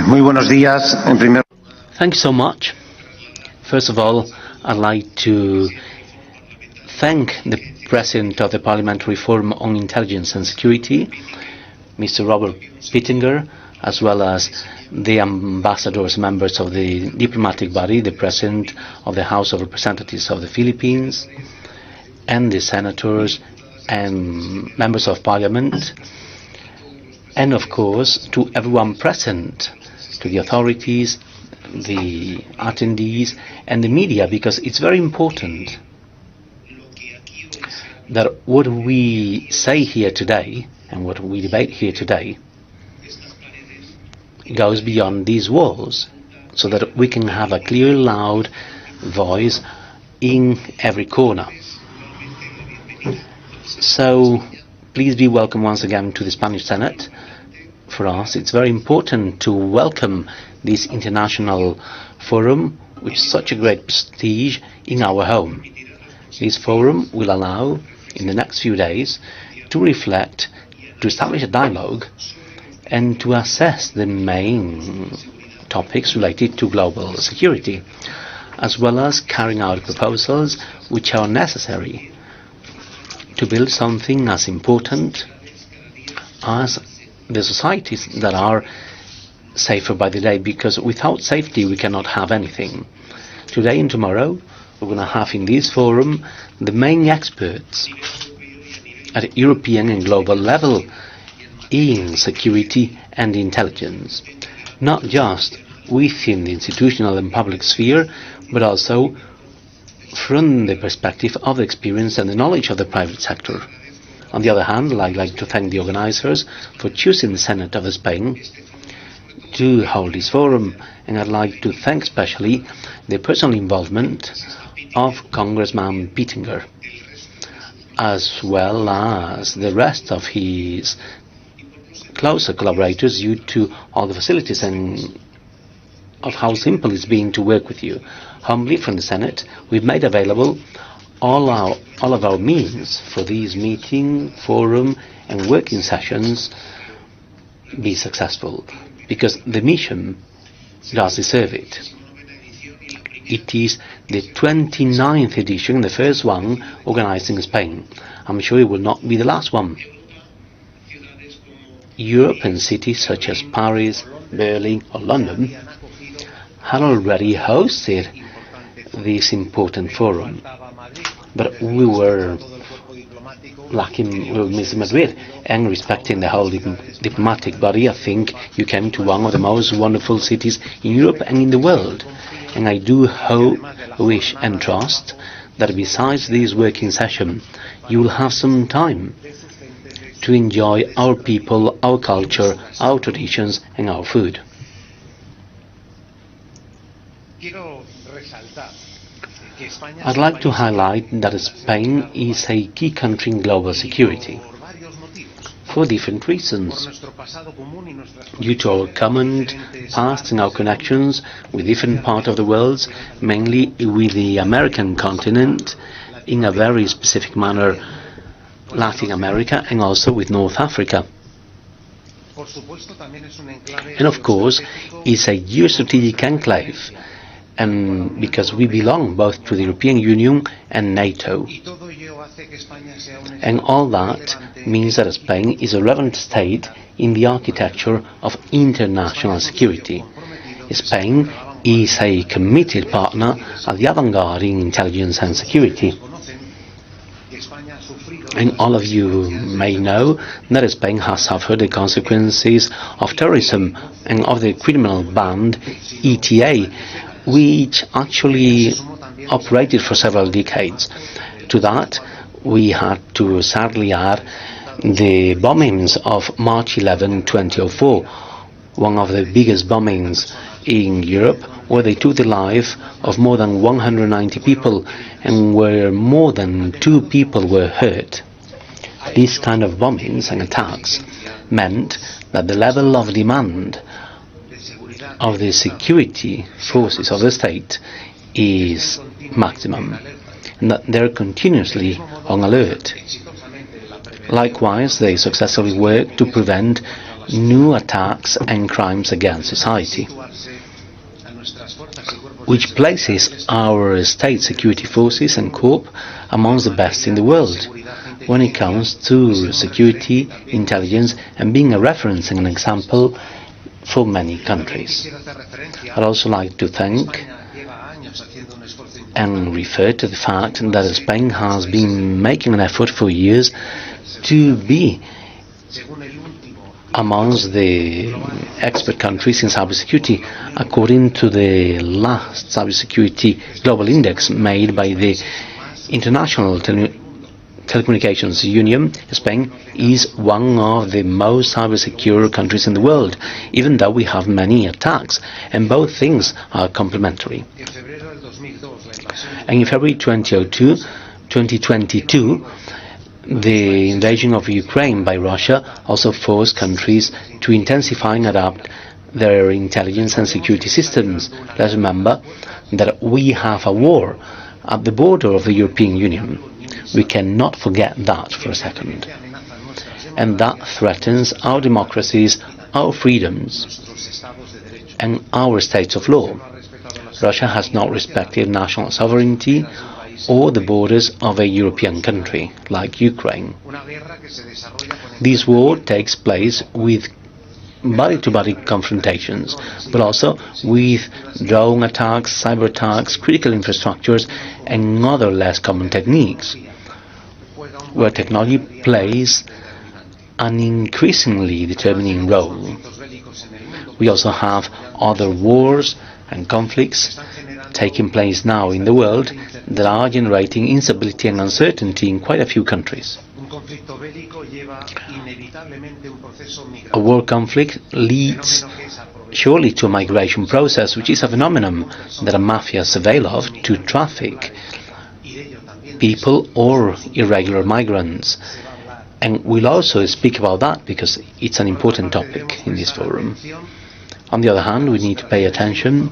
Muy buenos días. Thank you so much. First of all, I'd like to thank the President of the Parliamentary Forum on Intelligence and Security, Mr. Robert Pittinger, as well as the ambassadors, members of the diplomatic body, the President of the House of Representatives of the Philippines, and the senators and members of Parliament, and of course to everyone present, to the authorities, the attendees, and the media, because it's very important that what we say here today and what we debate here today goes beyond these walls, so that we can have a clear, loud voice in every corner. So please be welcome once again to the Spanish Senate. For us, it's very important to welcome this international forum with such a great prestige in our home. This forum will allow, in the next few days, to reflect, to establish a dialogue, and to assess the main topics related to global security, as well as carrying out proposals which are necessary to build something as important as the societies that are safer by the day, because without safety we cannot have anything. Today and tomorrow we're going to have in this forum the main experts at European and global level in security and intelligence, not just within the institutional and public sphere, but also from the perspective of the experience and the knowledge of the private sector. On the other hand, I'd like to thank the organizers for choosing the Senate of Spain to hold this forum, and I'd like to thank especially the personal involvement of Congressman Pittinger, as well as the rest of his closer collaborators, due to all the facilities and of how simple it's been to work with you. Humbly from the Senate, we've made available all of our means for these meeting, forum and working sessions be successful, because the mission does deserve it. It is the 29th edition, the first one organized in Spain. I'm sure it will not be the last one. Europe and cities such as Paris, Berlin or London had already hosted this important forum, but we were lacking with Madrid, and respecting the whole diplomatic body, I think you came to one of the most wonderful cities in Europe and in the world. And I do hope, wish and trust that besides this working session, you will have some time to enjoy our people, our culture, our traditions and our food. I'd like to highlight that Spain is a key country in global security for different reasons, due to our common past and our connections with different parts of the world, mainly with the American continent, in a very specific manner Latin America, and also with North Africa. And of course, it's a geostrategic enclave, and because we belong both to the European Union and NATO. And all that means that Spain is a relevant state in the architecture of international security. Spain is a committed partner at the avant-garde in intelligence and security. And all of you may know that Spain has suffered the consequences of terrorism and of the criminal band ETA, which actually operated for several decades. To that, we had to sadly add the bombings of March 11, 2004, one of the biggest bombings in Europe, where they took the life of more than 190 people and where more than 2 people were hurt. These kind of bombings and attacks meant that the level of demand of the security forces of the state is maximum, and that they're continuously on alert. Likewise, they successfully work to prevent new attacks and crimes against society, which places our state security forces and corps amongst the best in the world when it comes to security, intelligence, and being a reference and an example for many countries. I'd also like to thank and refer to the fact that Spain has been making an effort for years to be amongst the expert countries in cybersecurity. According to the last cybersecurity global index made by the International Telecommunications Union, Spain is one of the most cyber-secure countries in the world, even though we have many attacks, and both things are complementary. And in February 2022, the invasion of Ukraine by Russia also forced countries to intensify and adapt their intelligence and security systems. Let's remember that we have a war at the border of the European Union. We cannot forget that for a second. And that threatens our democracies, our freedoms, and our states of law. Russia has not respected national sovereignty or the borders of a European country, like Ukraine. This war takes place with body-to-body confrontations, but also with drone attacks, cyber attacks, critical infrastructures, and other less common techniques, where technology plays an increasingly determining role. We also have other wars and conflicts taking place now in the world that are generating instability and uncertainty in quite a few countries. A war conflict leads surely to a migration process, which is a phenomenon that mafias avail of to traffic people or irregular migrants. And we'll also speak about that because it's an important topic in this forum. On the other hand, we need to pay attention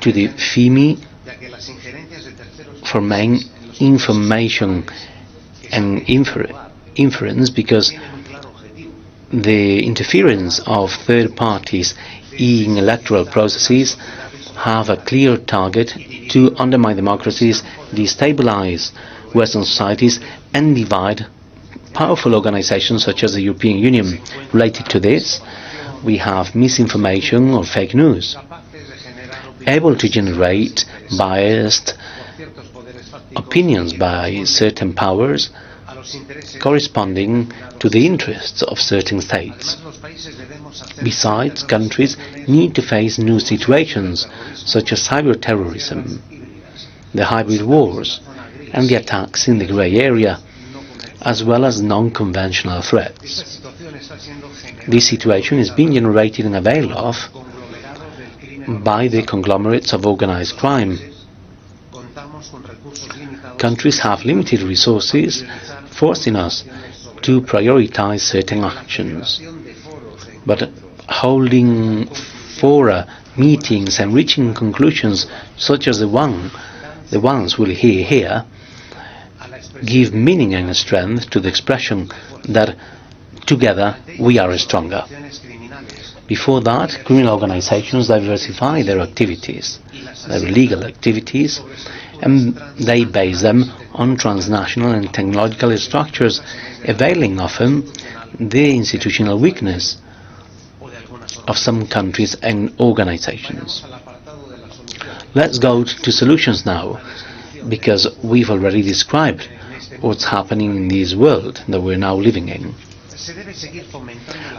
to the FIMI for main information and inference, because the interference of third parties in electoral processes have a clear target to undermine democracies, destabilize Western societies, and divide powerful organizations such as the European Union. Related to this, we have misinformation or fake news, able to generate biased opinions by certain powers corresponding to the interests of certain states. Besides, countries need to face new situations such as cyber terrorism, the hybrid wars, and the attacks in the grey area, as well as non-conventional threats. This situation is being generated and availed of by the conglomerates of organized crime. Countries have limited resources, forcing us to prioritize certain actions. But holding fora, meetings, and reaching conclusions such as the ones we'll hear here give meaning and strength to the expression that together we are stronger. Before that, criminal organizations diversify their activities, their illegal activities, and they base them on transnational and technological structures, availing often the institutional weakness of some countries and organizations. Let's go to solutions now, because we've already described what's happening in this world that we're now living in.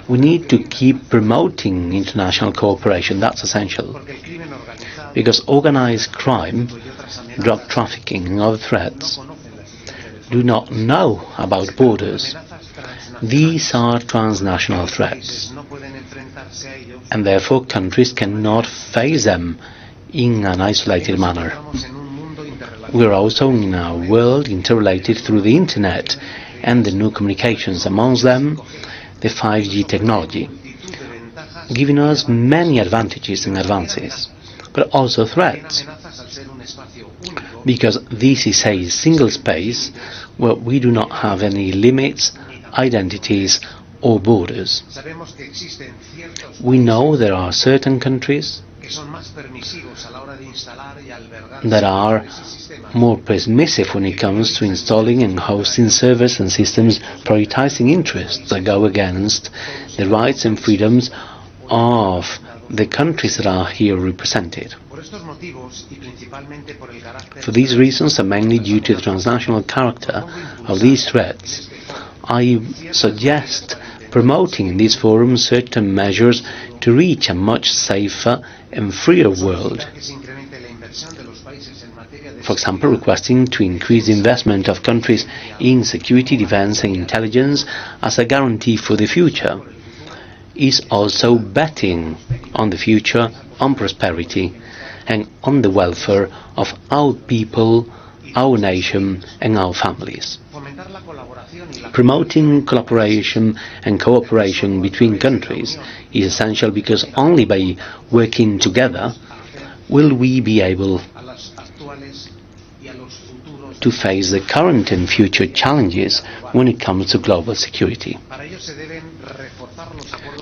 We need to keep promoting international cooperation. That's essential, because organized crime, drug trafficking and other threats do not know about borders. These are transnational threats, and therefore countries cannot face them in an isolated manner. We are also in a world interrelated through the internet and the new communications, amongst them the 5G technology, giving us many advantages and advances, but also threats. because this is a single space where we do not have any limits, identities or borders. We know there are certain countries that are more permissive when it comes to installing and hosting servers and systems, prioritizing interests that go against the rights and freedoms of the countries that are here represented. For these reasons, and mainly due to the transnational character of these threats, I suggest promoting in this forum certain measures to reach a much safer and freer world. For example, requesting to increase the investment of countries in security, defense and intelligence as a guarantee for the future is also betting on the future, on prosperity and on the welfare of our people, our nation and our families. Promoting collaboration and cooperation between countries is essential, because only by working together will we be able to face the current and future challenges when it comes to global security.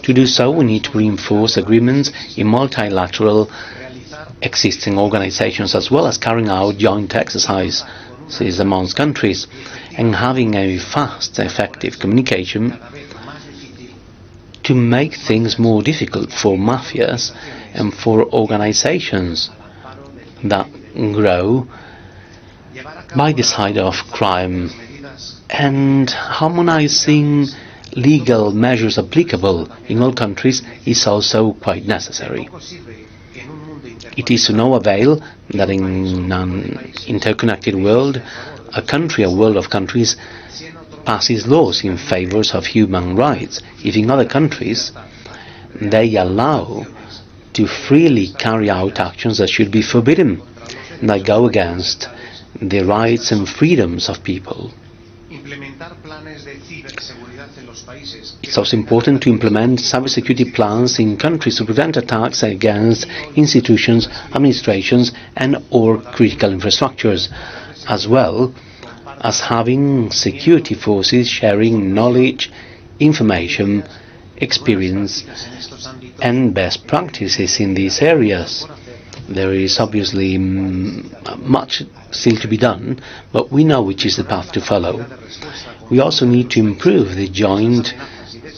To do so, we need to reinforce agreements in multilateral existing organizations, as well as carrying out joint exercises amongst countries and having a fast, effective communication to make things more difficult for mafias and for organizations that grow by the side of crime, and harmonizing legal measures applicable in all countries is also quite necessary. It is to no avail that in an interconnected world, a world of countries passes laws in favor of human rights, if in other countries they allow to freely carry out actions that should be forbidden, that go against the rights and freedoms of people. It's also important to implement cybersecurity plans in countries to prevent attacks against institutions, administrations and or critical infrastructures, as well as having security forces sharing knowledge, information, experience and best practices in these areas. There is obviously much still to be done, but we know which is the path to follow. We also need to improve the joint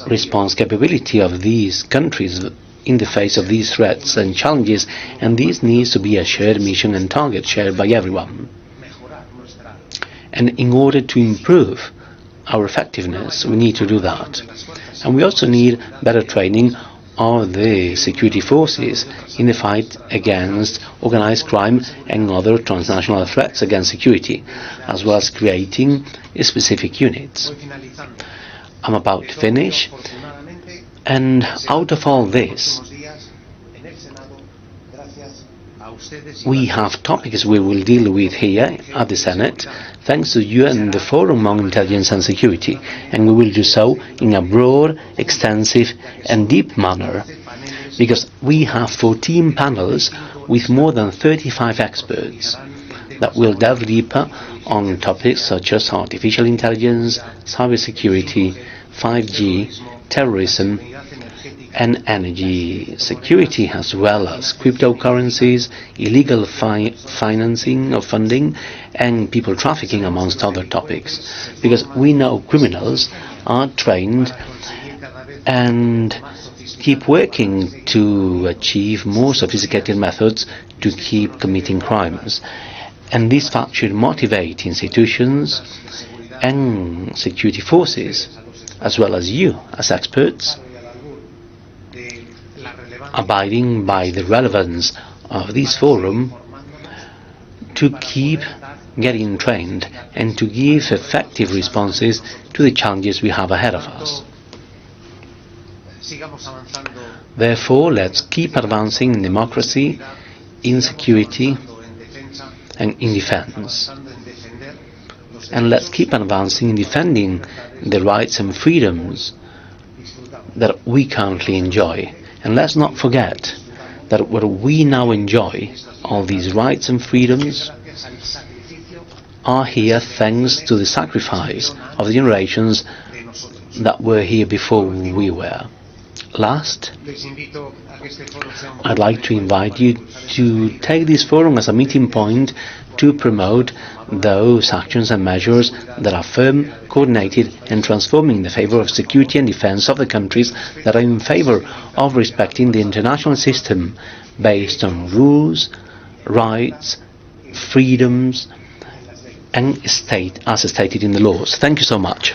response capability of these countries in the face of these threats and challenges, and this needs to be a shared mission and target shared by everyone. And in order to improve our effectiveness, we need to do that. And we also need better training of the security forces in the fight against organized crime and other transnational threats against security, as well as creating specific units. I'm about to finish, and out of all this, we have topics we will deal with here at the Senate, thanks to you and the Forum on Intelligence and Security, and we will do so in a broad, extensive and deep manner, because we have 14 panels with more than 35 experts that will delve deeper on topics such as artificial intelligence, cybersecurity, 5G, terrorism and energy security, as well as cryptocurrencies, illegal financing of funding and people trafficking, amongst other topics. Because we know criminals are trained and keep working to achieve more sophisticated methods to keep committing crimes. And this fact should motivate institutions and security forces, as well as you as experts, abiding by the relevance of this forum, to keep getting trained and to give effective responses to the challenges we have ahead of us. Therefore, let's keep advancing in democracy, in security and in defense. And let's keep advancing in defending the rights and freedoms that we currently enjoy. And let's not forget that what we now enjoy, all these rights and freedoms, are here thanks to the sacrifice of the generations that were here before we were. Last, I'd like to invite you to take this forum as a meeting point to promote those actions and measures that are firm, coordinated and transforming in the favor of security and defense of the countries that are in favor of respecting the international system based on rules, rights, freedoms and as stated in the laws. Thank you so much.